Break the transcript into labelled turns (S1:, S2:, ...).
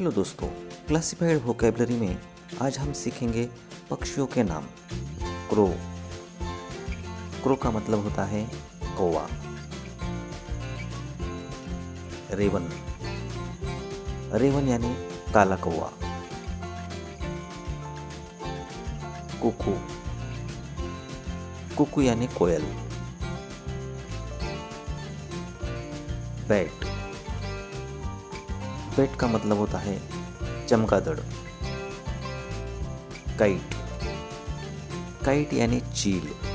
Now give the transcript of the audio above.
S1: Hello दोस्तों, classified vocabulary में आज हम सीखेंगे पक्षियों के नाम। क्रो। क्रो का मतलब होता है कौवा। रेवन। रेवन यानी काला कौवा। कुकू। कुकू यानी कोयल। बैट। बैट का मतलब होता है चमगादड़। काइट। काइट यानी चील।